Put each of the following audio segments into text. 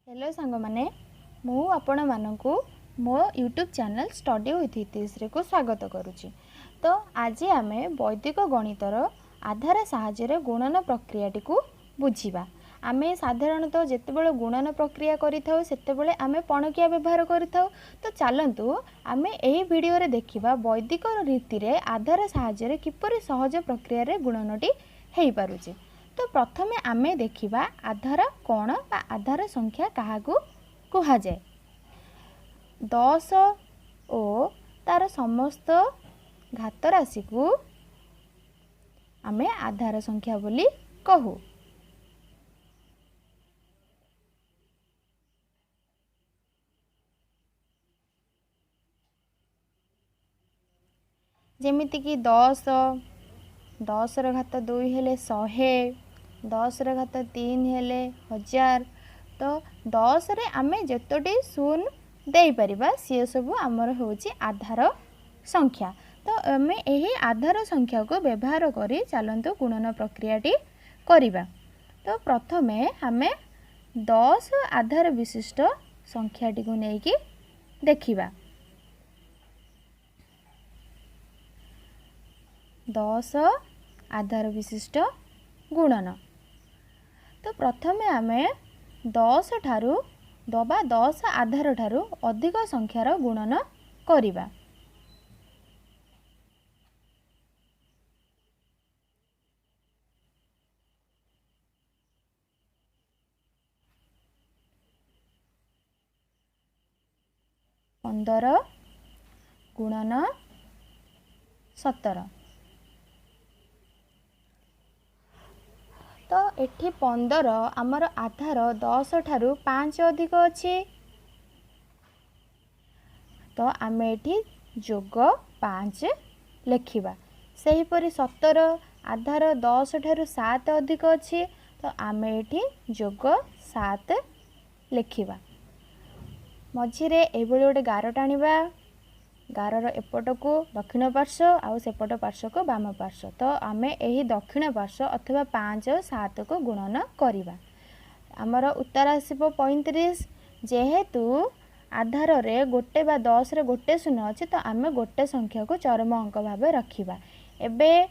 Hello सांग माने मु आपण मानकु मो यूट्यूब चैनल स्टडी विथ इतिश्री को स्वागत करुच्ची। तो आज आमे वैदिक गणितर आधार साहाय्य गुणन प्रक्रियाटी को बुझीबा। आमे साधारणतः जेतेबेले गुणन प्रक्रिया करिथाउ सेतेबेले आमे पणकिया व्यवहार करिथाउ। तो चलंतु आमे एही वीडियो रे देखिबा वैदिक रीति रे आधार साहाय्य किपरि सहज प्रक्रिया रे गुणनटी हेई पारुची। तो प्रथमे आमे देखिबा आधार कोण बा आधार संख्या काहाकू कुहा जाए। 10 ओ तार समस्त घात राशि को आमे आधार संख्या बोली कहू। जेमिति कि 10 र घात 2 हेले 100, 10 र घात 3 हेले 1000। तो 10 रे आमे जतोटी शून्य देई परिबा सी सब आमर होची आधार संख्या। तो आमे एही आधार संख्या को व्यवहार करी चलंतु गुणन प्रक्रियाटी करिबा। तो प्रथमे आमे 10 आधार विशिष्ट संख्याटी को नेकी देखिबा। 10 आधार विशिष्ट गुणन। तो प्रथमे आमे 10 ठारू दबा 10 आधार ठारू अधिक संख्यार गुणन करिबा। पंदर गुणन 17। तो एठी 15 आमर आधार 10 ठारू 5 अधिक अच्छी। तो आमे एठी जोग 5 लिखिबा। सही परी 17 आधार 10 ठारू 7 अधिक अच्छी। तो आमे एठी जोग 7 लिखिबा। मझिरे एभली गोटे गार टाणिबा। गारर एपट को दक्षिण पार्श्व आउ सेपट पार्श्व को बाम पार्श्व। तो आमे एही दक्षिण पार्श्व अथवा 5 7 को गुणन करिबा। आमर उत्तर आसीबो 35। जेहेतु आधार रे गोटे बा 10 रे गोटे शून्य अछि तो आमे गोटे संख्या को चरम अंक भाबे रखिबा। एबे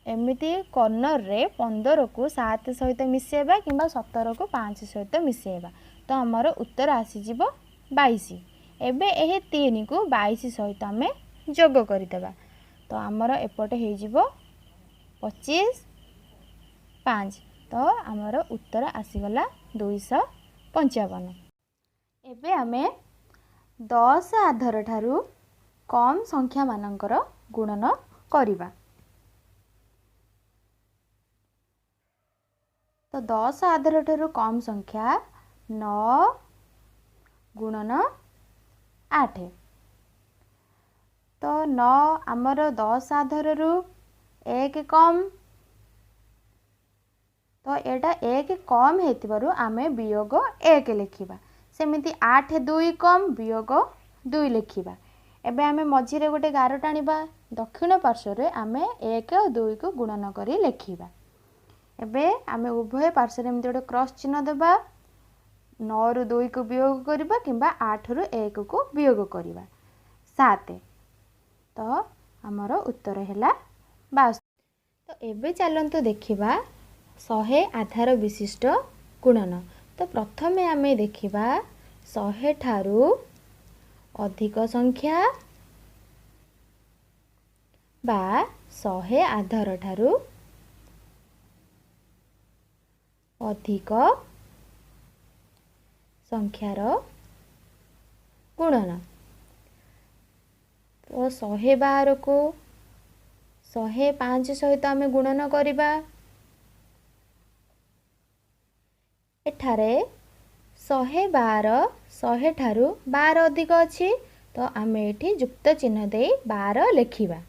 एमिति कर्नर रे 15 को 7 सहित मिसेबा किंबा 17 को 5 सहित मिसेबा। तो आमर उत्तर आसी जिवो 22। एबे एही 3 को 22 सहित आमे जोग करिदेबा। तो आमर एपटे हे जिवो 25 5। तो आमर उत्तर आसीगला 255। एबे आमे 10 आधार ठारू कम संख्या मानकर गुणन करिबा। तो 10 आधार ठारू कम संख्या 9 गुणन 8। तो 9 आमर 10 आधार रू 1 कम। तो एटा 1 कम हेतिबारु आमे वियोग 1 लिखिबा। सेमिति 8 2 कम वियोग 2 लिखिबा। एबे आमे मझिरे गोटे गार टाणिबा। दक्षिण पार्श्व रे आमे 1 और 2 को गुणन करी लिखिबा। एबे आमे उभय पार्श्व रे एमति गोटे क्रॉस चिन्ह देबा। 9 रु 2 को वियोग करिबा किंबा 8 रु 1 को वियोग करिबा 7। तो हमर उत्तर हैला 22। तो एबे चलंतु देखिबा 100 आधार विशिष्ट गुणन। तो प्रथमे आमे देखिबा 100 ठारू अधिक संख्या बा 100 आधार ठारू अधिक संख्यार गुणन। तो 112 को 105 सहित आमे गुणन करिबा। एठारे 112 100 ठारू 12 अधिक अछि। तो आमे एठी युक्त चिन्ह दे 12 लिखिबा।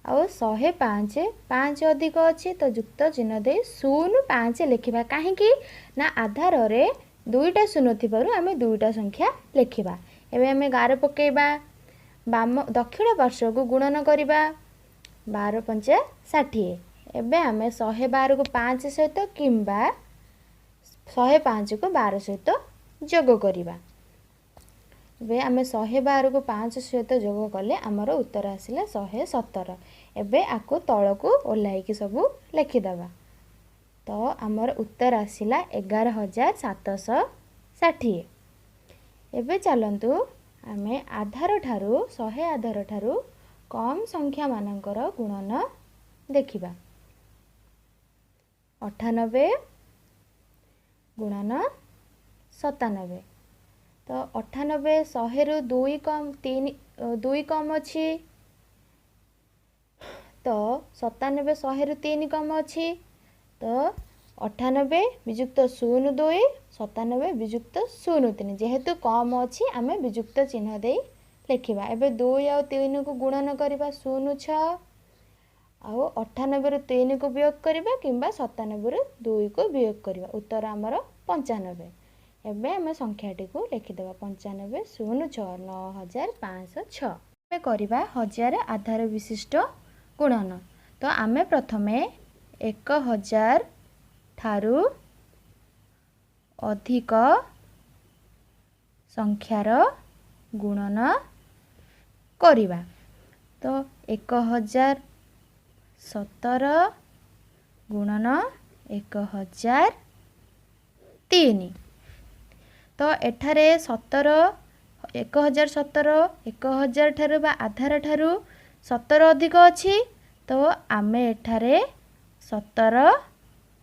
आउ 105 5 अधिक अछि तो युक्त चिन्ह दे 05 लिखिबा। काहेकि ना आधार रे दुईटा शून्य थिबारु आमे दुईटा संख्या लिखिबा। एबे आमे गार पकेइबा। बाम दक्षिण पार्श्व को गुणन करिबा। 12 5 60। एबे आमे 112 को 5 सहित किंबा 105 को 12 सहित जोग करिबा। एबे आमे 112 को 5 सहित जोग कले आमर उत्तर आसिला 117। एबे आको तळकू ओल्हाइकी सबु लिखिदबा। तो आमर उत्तर आसिला 11,760। एबे चलंतु आमे आधार ठारू 100 आधार ठारू कम संख्या मानकर गुणन देखिबा। 98 गुणन 97। तो 98 100 रु 2 कम अच्छी, तो 97 100 रु 3 कम अच्छी, तो 98 विजुक्त 02 97 विजुक्त 03। जेहेतु कम अच्छी आमे विजुक्त चिन्ह दे लिखिबा। एबे 2 और 3 को गुणन करिबा 06, आउ 98 रु 3 को वियोग करिबा किंबा 97 रु 2 को वियोग करिबा। उत्तर आमर 95। एबे आमे संख्याटी को लिखिदेबा 95 06 9506। एबे करिबा 1000 आधार विशिष्ट गुणन। तो आमे प्रथमे 1000 ठारू अधिक संख्यार गुणन करिबा। तो 1017 गुणन 1003। तो एठारे 17 1017 1000 ठारू बा आधार ठारू 17 अधिक अच्छी, तो आमे एठारे 17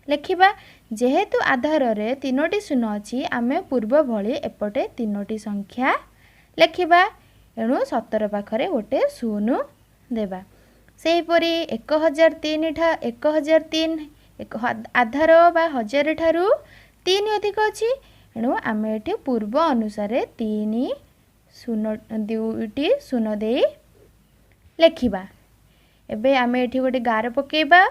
लिखिबा। जेहेतु आधार रे 3टी शून्य अच्छी आमे पूर्व भली एपटे 3टी संख्या लिखिबा। एणु 17 पाखरे गोटे शून्य देबा। सेहीपरि 1003 आधार बा 1000 ठारू 3 अधिक अच्छी, एणु आमे एठी पूर्व अनुसार 3 2टी शून्य दे लिखिबा। एबे आमे एठी गोटे गार पकेबा।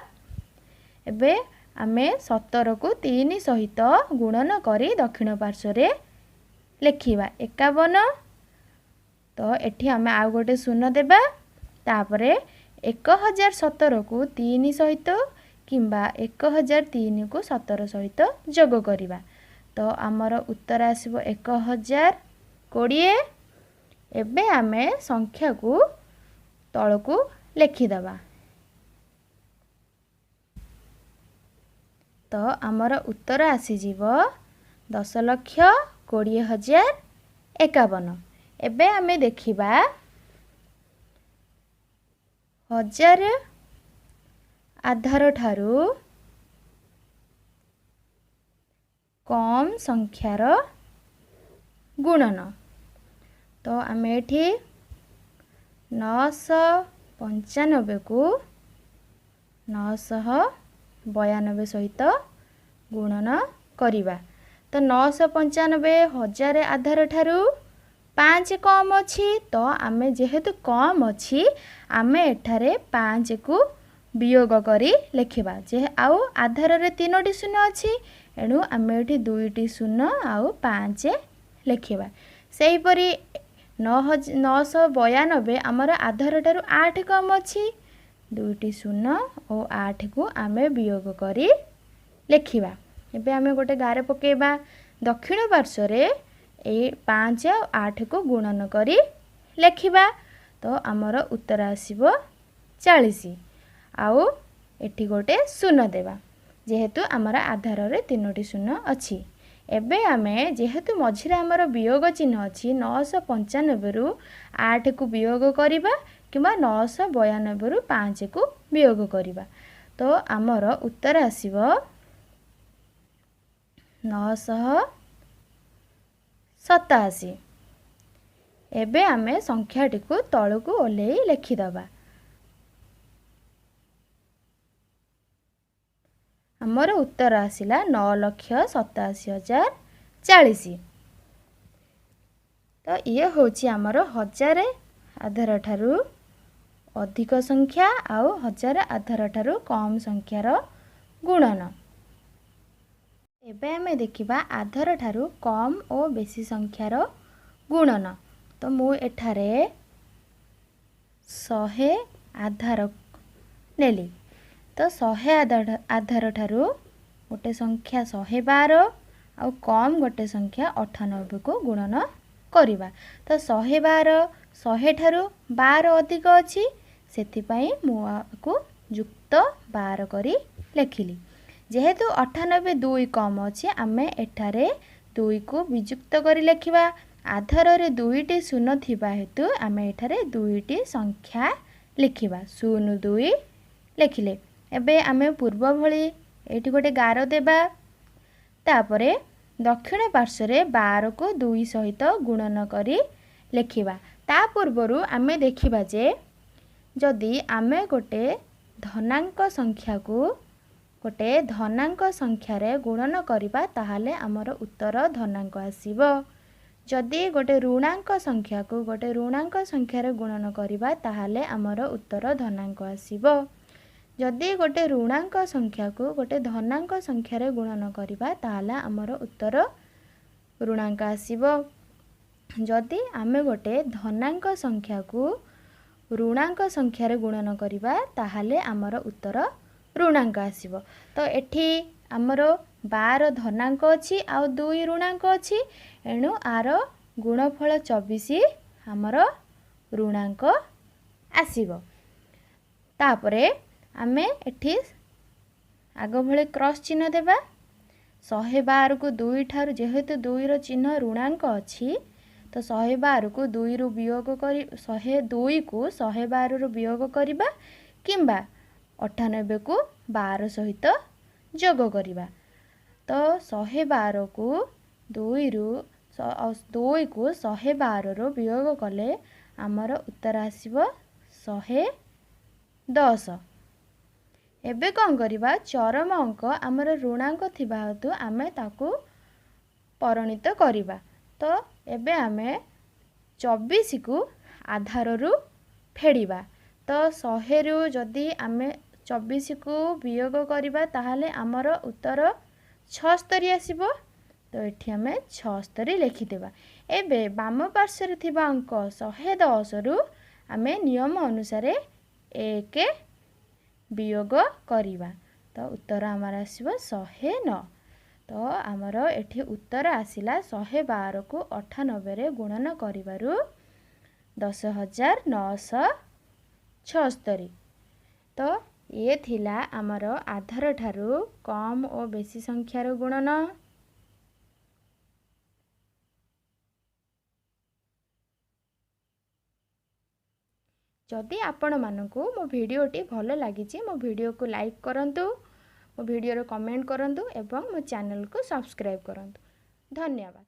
एबे आमे 17 को 3 सहित गुणन करी दक्षिण पार्श्व लिखिबा 51। तो एठी आमे आ गोटे शून्य देबा। तापरे 1017 को 3 सहित किंबा 1003 को 17 सहित जोग करिबा। तो आमर उत्तर आसिबो 1020। एबे आमे संख्या को तळकू लिखिदबा। तो आमर उत्तर आसीजिवो 10,20,051। एबे आमे देखिबा 1000 आधार ठारू कम संख्यार गुणन। तो आमे एठी 995 को 992 सहित गुणन करिबा। तो 995 1000 आधार ठारू 5 कम अच्छी, तो आमे जेहेतु कम अच्छी आमे एठारे 5 को वियोग करी लिखिबा। जे आउ आधार रे 3टी शून्य अच्छी, एणु आमे एठी 2टी शून्य आउ 5 लिखिबा। सेहीपरि 992 आमर आधार ठारू 8 कम अच्छी, 2टी शून्य और 8 को आमे वियोग करी लिखिबा। एबे आमे गोटे गारे पकेबा। दक्षिण पार्श्व रे 5 और 8 को गुणन करी लिखिबा। तो आमर उत्तर आसिबो 40। आउ एठी गोटे शून्य देबा। जेहेतु आमर आधार रे 3टी शून्य अच्छी। एबे आमे जेहेतु मझिरे आमर वियोग चिन्ह अच्छी 995 रु 8 को वियोग करिबा किंबा 992 रु 5 को वियोग करिबा। तो आमर उत्तर आसिबो 987। एबे आमे संख्याटी को तळकू ओल्हेई लिखिदबा। आमर उत्तर आसिला 9,87,040। तो ये होची आमर 1000 आधार ठारू अधिक संख्या आउ 1000 आधार ठारू कम संख्यार गुणन। एबे आमे देखिबा आधार ठारू कम और बेसी संख्यार गुणन। तो मु एठारे 100 आधार नेली। तो 100 आधार ठारू गोटे संख्या 112 आउ कम गोटे संख्या 98 को गुणन करिबा। तो 112 100 ठारू 12 अधिक अछि सेथिपाई मु आकु युक्त 12 करी लेखिली। जेहेतु 98 2 कम अछि आमे एठारे 2 को वियुक्त करी लेखिबा। आधार रे 2टी शून्य थिबा हेतु आमे एठारे 2टी संख्या लिखिबा। 02 लेखिले। एबे आमे पूर्व भली एठी गोटे गार देबा। तापरे दक्षिण पार्श्व 12 को 2 सहित गुणन करी लेखिबा। ता पूर्वरु आमे देखिबा जे जदि आमे गोटे धनांक संख्या को गोटे धनांक संख्या रे गुणन करिबा ताहाले हमर उत्तर धनांक आसीबो। जदि गोटे ऋणांक संख्या को गोटे ऋणांक संख्या रे गुणन करिबा ताहाले हमर उत्तर धनांक आसीबो। जदि गोटे ऋणांक संख्या को गोटे धनांक संख्या रे गुणन करिबा ताहाले हमर उत्तर ऋणांक आसीबो। जदि आमे गोटे धनांक संख्या को ऋणांक संख्या रे गुणन करिबा ताहाले हमर उत्तर ऋणांक आसीबो। तो एठी हमर 12 धनांक अछि आ 2 ऋणांक अछि एणु आर गुणफल 24 हमर ऋणांक आसीबो। तापरे आमे एठी आग भले क्रॉस चिन्ह देबा। 112 को 2 ठार जेहेतु 2 रो चिन्ह ऋणांक अछि तो 112 को 2 रु वियोग करी 102 को 112 रु वियोग करिबा किंबा 98 को 12 सहित जोग करिबा। तो 112 को 2 रु 2 को 112 रु वियोग कले हमर उत्तर आसीबो 110। एबे कौन करिबा चरम अंक हमर ऋणांक थिबा हेतु आमे ताकू परिणित करिबा। तो एबे आमे 24 को आधार रु फेडिबा। तो 100 रु जदि आमे 24 को वियोग करिबा ताहाले हमर उत्तर 76 आसीबो। तो एठी आमे 76 लिखि देबा। एबे बाम पार्श्व रे थिबा अंक 110 रु आमे नियम अनुसार 1 वियोग करिबा। तो उत्तर हमर आसीबो 109। तो हमर एठी उत्तर आसिला 112 को 98 रे गुणन करिबारु 10976। तो ये थिला हमर आधार ठारू कम और बेसी संख्यार गुणन। जदि आपण मानकु मो भिडियोटी भल लागिछि मो भिडियो को लाइक करंतु, मो भिडियो रो कमेंट करंतु एवं मो चैनल को सब्सक्राइब करंतु। धन्यवाद।